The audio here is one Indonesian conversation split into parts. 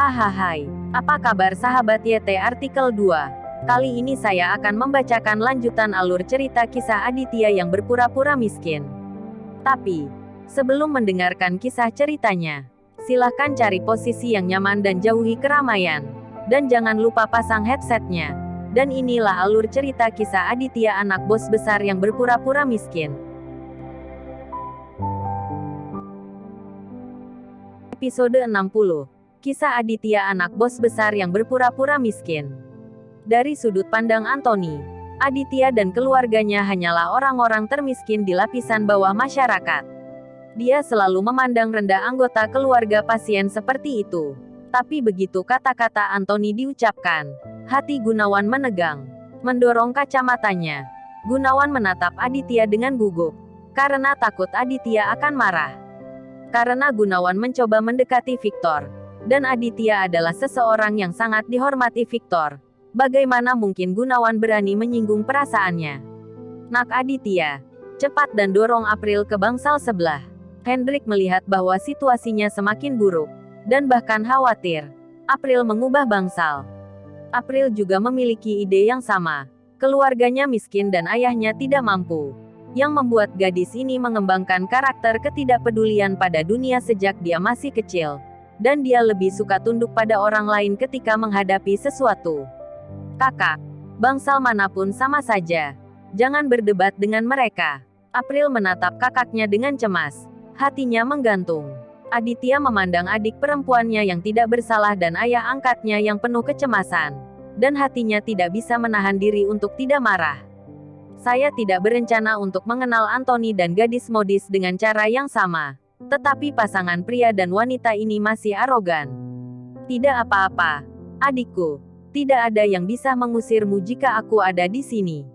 Hahaha, apa kabar sahabat YT artikel 2? Kali ini saya akan membacakan lanjutan alur cerita kisah Aditya yang berpura-pura miskin. Tapi, sebelum mendengarkan kisah ceritanya, silahkan cari posisi yang nyaman dan jauhi keramaian. Dan jangan lupa pasang headsetnya. Dan inilah alur cerita kisah Aditya anak bos besar yang berpura-pura miskin. Episode 60. Kisah Aditya anak bos besar yang berpura-pura miskin. Dari sudut pandang Anthony, Aditya dan keluarganya hanyalah orang-orang termiskin di lapisan bawah masyarakat. Dia selalu memandang rendah anggota keluarga pasien seperti itu. Tapi begitu kata-kata Anthony diucapkan, hati Gunawan menegang. Mendorong kacamatanya, Gunawan menatap Aditya dengan gugup, karena takut Aditya akan marah. Karena Gunawan mencoba mendekati Victor, dan Aditya adalah seseorang yang sangat dihormati Victor. Bagaimana mungkin Gunawan berani menyinggung perasaannya? Nak Aditya, cepat dan dorong April ke bangsal sebelah. Hendrik melihat bahwa situasinya semakin buruk, dan bahkan khawatir. April mengubah bangsal. April juga memiliki ide yang sama. Keluarganya miskin dan ayahnya tidak mampu. Yang membuat gadis ini mengembangkan karakter ketidakpedulian pada dunia sejak dia masih kecil. Dan dia lebih suka tunduk pada orang lain ketika menghadapi sesuatu. Kakak, bangsal manapun sama saja. Jangan berdebat dengan mereka. April menatap kakaknya dengan cemas. Hatinya menggantung. Aditya memandang adik perempuannya yang tidak bersalah dan ayah angkatnya yang penuh kecemasan. Dan hatinya tidak bisa menahan diri untuk tidak marah. Saya tidak berencana untuk mengenal Anthony dan gadis modis dengan cara yang sama. Tetapi pasangan pria dan wanita ini masih arogan. Tidak apa-apa, adikku. Tidak ada yang bisa mengusirmu jika aku ada di sini.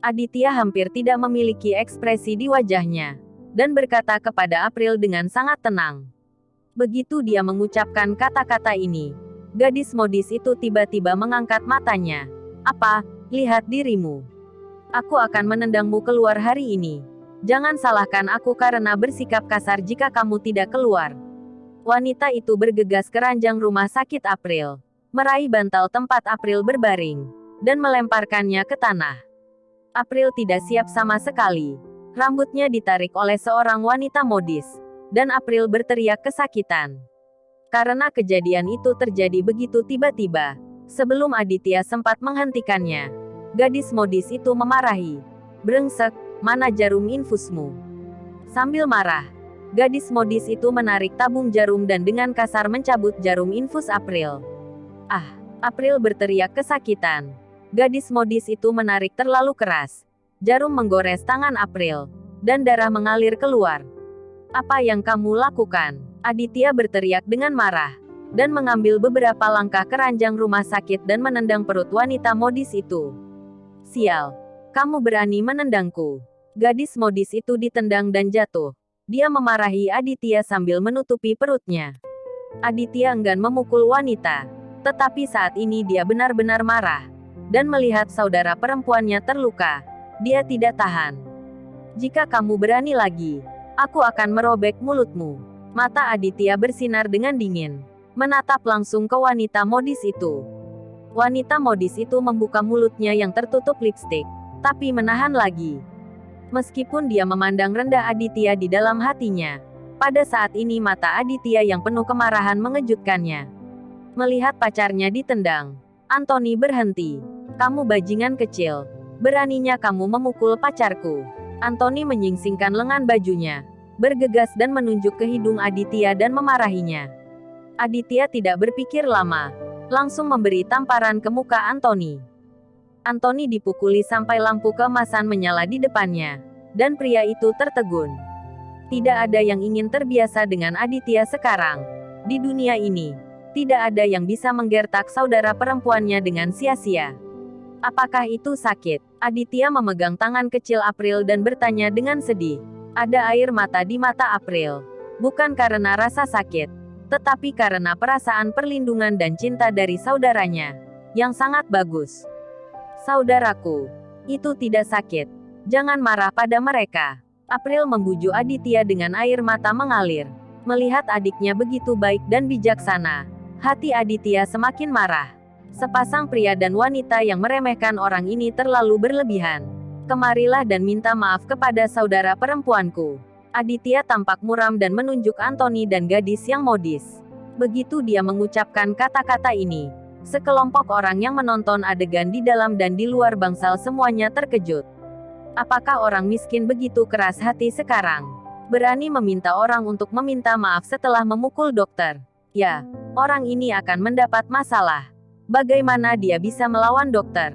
Aditya hampir tidak memiliki ekspresi di wajahnya. Dan berkata kepada April dengan sangat tenang. Begitu dia mengucapkan kata-kata ini, gadis modis itu tiba-tiba mengangkat matanya. Apa, lihat dirimu. Aku akan menendangmu keluar hari ini. Jangan salahkan aku karena bersikap kasar jika kamu tidak keluar. Wanita itu bergegas ke ranjang rumah sakit April. Meraih bantal tempat April berbaring. Dan melemparkannya ke tanah. April tidak siap sama sekali. Rambutnya ditarik oleh seorang wanita modis. Dan April berteriak kesakitan. Karena kejadian itu terjadi begitu tiba-tiba. Sebelum Aditya sempat menghentikannya. Gadis modis itu memarahi. Brengsek. Mana jarum infusmu? Sambil marah, gadis modis itu menarik tabung jarum dan dengan kasar mencabut jarum infus April. Ah, April berteriak kesakitan. Gadis modis itu menarik terlalu keras. Jarum menggores tangan April, dan darah mengalir keluar. Apa yang kamu lakukan? Aditya berteriak dengan marah, dan mengambil beberapa langkah ke ranjang rumah sakit dan menendang perut wanita modis itu. Sial, kamu berani menendangku. Gadis modis itu ditendang dan jatuh. Dia memarahi Aditya sambil menutupi perutnya. Aditya enggan memukul wanita. Tetapi saat ini dia benar-benar marah. Dan melihat saudara perempuannya terluka, dia tidak tahan. Jika kamu berani lagi, aku akan merobek mulutmu. Mata Aditya bersinar dengan dingin. Menatap langsung ke wanita modis itu. Wanita modis itu membuka mulutnya yang tertutup lipstik. Tapi menahan lagi. Meskipun dia memandang rendah Aditya di dalam hatinya, pada saat ini mata Aditya yang penuh kemarahan mengejutkannya. Melihat pacarnya ditendang, Anthony berhenti. Kamu bajingan kecil. Beraninya kamu memukul pacarku. Anthony menyingsingkan lengan bajunya, bergegas dan menunjuk ke hidung Aditya dan memarahinya. Aditya tidak berpikir lama, langsung memberi tamparan ke muka Anthony. Anthony dipukuli sampai lampu keemasan menyala di depannya. Dan pria itu tertegun. Tidak ada yang ingin terbiasa dengan Aditya sekarang. Di dunia ini, tidak ada yang bisa menggertak saudara perempuannya dengan sia-sia. Apakah itu sakit? Aditya memegang tangan kecil April dan bertanya dengan sedih. Ada air mata di mata April. Bukan karena rasa sakit, tetapi karena perasaan perlindungan dan cinta dari saudaranya. Yang sangat bagus. Saudaraku, itu tidak sakit. Jangan marah pada mereka. April membujuk Aditya dengan air mata mengalir. Melihat adiknya begitu baik dan bijaksana, Hati Aditya semakin marah. Sepasang pria dan wanita yang meremehkan orang ini terlalu berlebihan. Kemarilah dan minta maaf kepada saudara perempuanku. Aditya tampak muram dan menunjuk Anthony dan gadis yang modis. Begitu dia mengucapkan kata-kata ini, sekelompok orang yang menonton adegan di dalam dan di luar bangsal semuanya terkejut. Apakah orang miskin begitu keras hati sekarang? Berani meminta orang untuk meminta maaf setelah memukul dokter? Ya, orang ini akan mendapat masalah. Bagaimana dia bisa melawan dokter?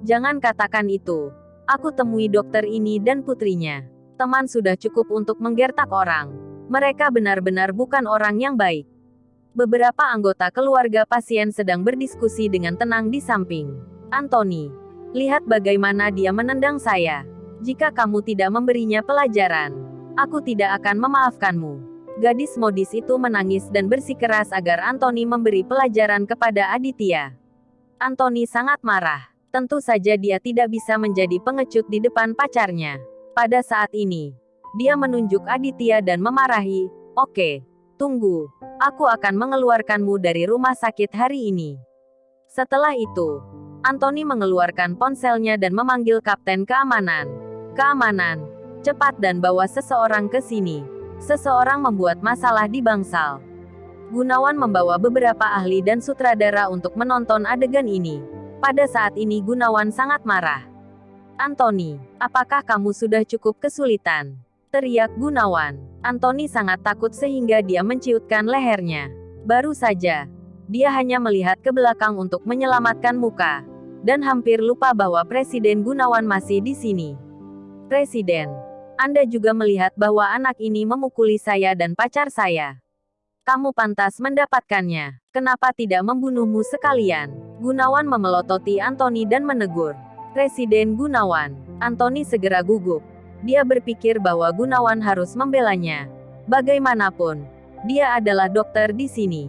Jangan katakan itu. Aku temui dokter ini dan putrinya. Teman sudah cukup untuk menggertak orang. Mereka benar-benar bukan orang yang baik. Beberapa anggota keluarga pasien sedang berdiskusi dengan tenang di samping. Anthony, lihat bagaimana dia menendang saya. Jika kamu tidak memberinya pelajaran, aku tidak akan memaafkanmu. Gadis modis itu menangis dan bersikeras agar Anthony memberi pelajaran kepada Aditya. Anthony sangat marah. Tentu saja dia tidak bisa menjadi pengecut di depan pacarnya. Pada saat ini, dia menunjuk Aditya dan memarahi, "Oke, tunggu. Aku akan mengeluarkanmu dari rumah sakit hari ini." Setelah itu, Anthony mengeluarkan ponselnya dan memanggil kapten keamanan. "Keamanan, cepat dan bawa seseorang ke sini. Seseorang membuat masalah di bangsal." Gunawan membawa beberapa ahli dan sutradara untuk menonton adegan ini. Pada saat ini Gunawan sangat marah. "Anthony, apakah kamu sudah cukup kesulitan?" teriak Gunawan. Anthony sangat takut sehingga dia menciutkan lehernya. Baru saja, dia hanya melihat ke belakang untuk menyelamatkan muka, dan hampir lupa bahwa Presiden Gunawan masih di sini. "Presiden, Anda juga melihat bahwa anak ini memukuli saya dan pacar saya. Kamu pantas mendapatkannya. Kenapa tidak membunuhmu sekalian?" Gunawan memelototi Anthony dan menegur. "Presiden Gunawan." Anthony segera gugup. Dia berpikir bahwa Gunawan harus membelanya. Bagaimanapun, dia adalah dokter di sini.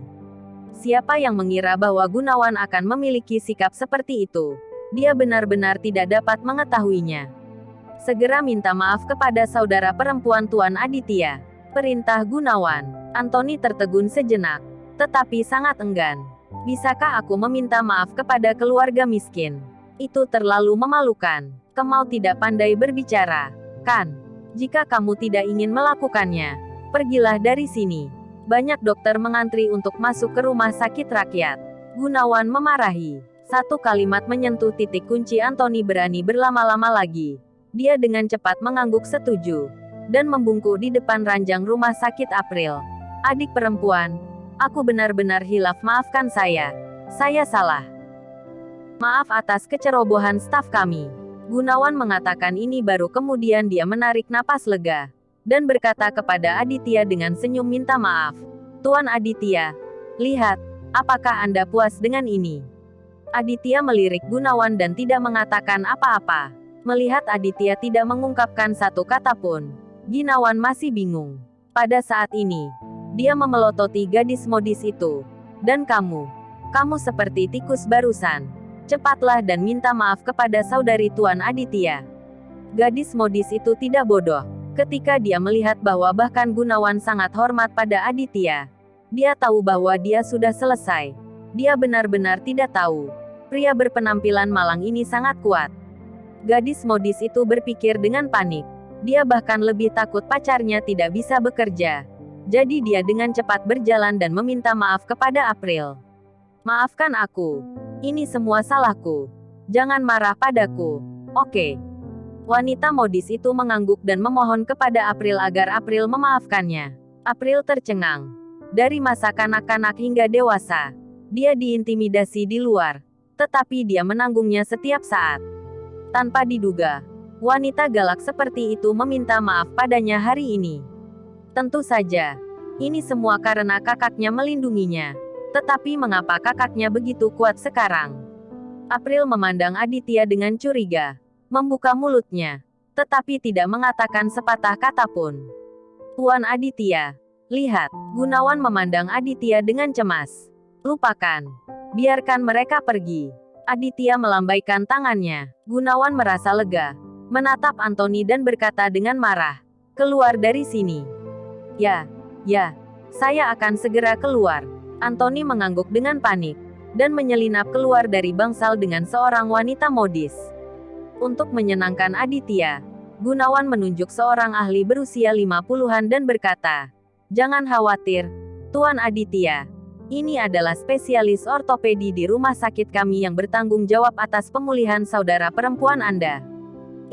Siapa yang mengira bahwa Gunawan akan memiliki sikap seperti itu? Dia benar-benar tidak dapat mengetahuinya. "Segera minta maaf kepada saudara perempuan Tuan Aditya," perintah Gunawan. Anthony tertegun sejenak, tetapi sangat enggan. "Bisakah aku meminta maaf kepada keluarga miskin? Itu terlalu memalukan. Kamu tidak pandai berbicara, kan? Jika kamu tidak ingin melakukannya, pergilah dari sini." Banyak dokter mengantri untuk masuk ke rumah sakit rakyat. Gunawan memarahi. Satu kalimat menyentuh titik kunci Anthony berani berlama-lama lagi. Dia dengan cepat mengangguk setuju, dan membungkuk di depan ranjang rumah sakit April. "Adik perempuan, aku benar-benar hilaf, maafkan saya. Saya salah. Maaf atas kecerobohan staf kami." Gunawan mengatakan ini baru kemudian dia menarik napas lega, dan berkata kepada Aditya dengan senyum minta maaf. "Tuan Aditya, lihat, apakah Anda puas dengan ini?" Aditya melirik Gunawan dan tidak mengatakan apa-apa. Melihat Aditya tidak mengungkapkan satu kata pun, Gunawan masih bingung. Pada saat ini, dia memelototi gadis modis itu. "Dan kamu seperti tikus barusan. Cepatlah dan minta maaf kepada saudari Tuan Aditya." Gadis modis itu tidak bodoh. Ketika dia melihat bahwa bahkan Gunawan sangat hormat pada Aditya, dia tahu bahwa dia sudah selesai. Dia benar-benar tidak tahu. Pria berpenampilan malang ini sangat kuat. Gadis modis itu berpikir dengan panik. Dia bahkan lebih takut pacarnya tidak bisa bekerja. Jadi dia dengan cepat berjalan dan meminta maaf kepada April. "Maafkan aku. Ini semua salahku. Jangan marah padaku. Oke?" Wanita modis itu mengangguk dan memohon kepada April agar April memaafkannya. April tercengang. Dari masa kanak-kanak hingga dewasa, dia diintimidasi di luar, tetapi dia menanggungnya setiap saat. Tanpa diduga, wanita galak seperti itu meminta maaf padanya hari ini. Tentu saja, ini semua karena kakaknya melindunginya. Tetapi mengapa kakaknya begitu kuat sekarang? April memandang Aditya dengan curiga, membuka mulutnya, tetapi tidak mengatakan sepatah kata pun. "Tuan Aditya, lihat." Gunawan memandang Aditya dengan cemas. "Lupakan. Biarkan mereka pergi." Aditya melambaikan tangannya. Gunawan merasa lega, menatap Anthony dan berkata dengan marah, "Keluar dari sini." Ya, saya akan segera keluar." Anthony mengangguk dengan panik, dan menyelinap keluar dari bangsal dengan seorang wanita modis. Untuk menyenangkan Aditya, Gunawan menunjuk seorang ahli berusia 50-an dan berkata, "Jangan khawatir, Tuan Aditya. Ini adalah spesialis ortopedi di rumah sakit kami yang bertanggung jawab atas pemulihan saudara perempuan Anda."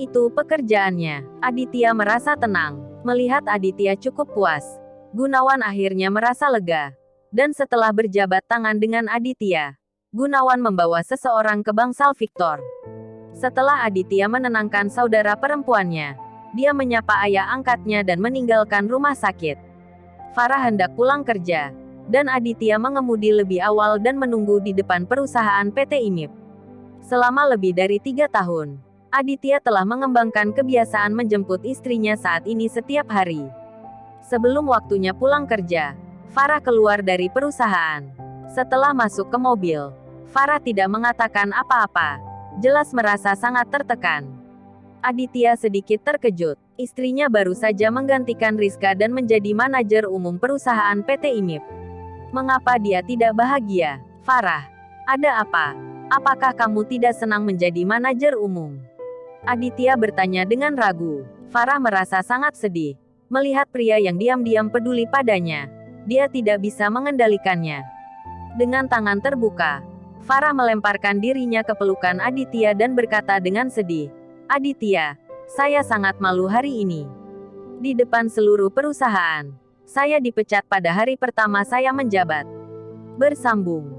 Itu pekerjaannya. Aditya merasa tenang. Melihat Aditya cukup puas, Gunawan akhirnya merasa lega. Dan setelah berjabat tangan dengan Aditya, Gunawan membawa seseorang ke bangsal Victor. Setelah Aditya menenangkan saudara perempuannya, dia menyapa ayah angkatnya dan meninggalkan rumah sakit. Farah hendak pulang kerja, dan Aditya mengemudi lebih awal dan menunggu di depan perusahaan PT IMIP. Selama lebih dari 3 tahun, Aditya telah mengembangkan kebiasaan menjemput istrinya saat ini setiap hari. Sebelum waktunya pulang kerja, Farah keluar dari perusahaan. Setelah masuk ke mobil, Farah tidak mengatakan apa-apa, jelas merasa sangat tertekan. Aditya sedikit terkejut. Istrinya baru saja menggantikan Rizka dan menjadi manajer umum perusahaan PT IMIP. Mengapa dia tidak bahagia? Farah, ada apa? Apakah kamu tidak senang menjadi manajer umum? Aditya bertanya dengan ragu. Farah merasa sangat sedih melihat pria yang diam-diam peduli padanya. Dia tidak bisa mengendalikannya. Dengan tangan terbuka, Farah melemparkan dirinya ke pelukan Aditya dan berkata dengan sedih, "Aditya, saya sangat malu hari ini. Di depan seluruh perusahaan, saya dipecat pada hari pertama saya menjabat." Bersambung.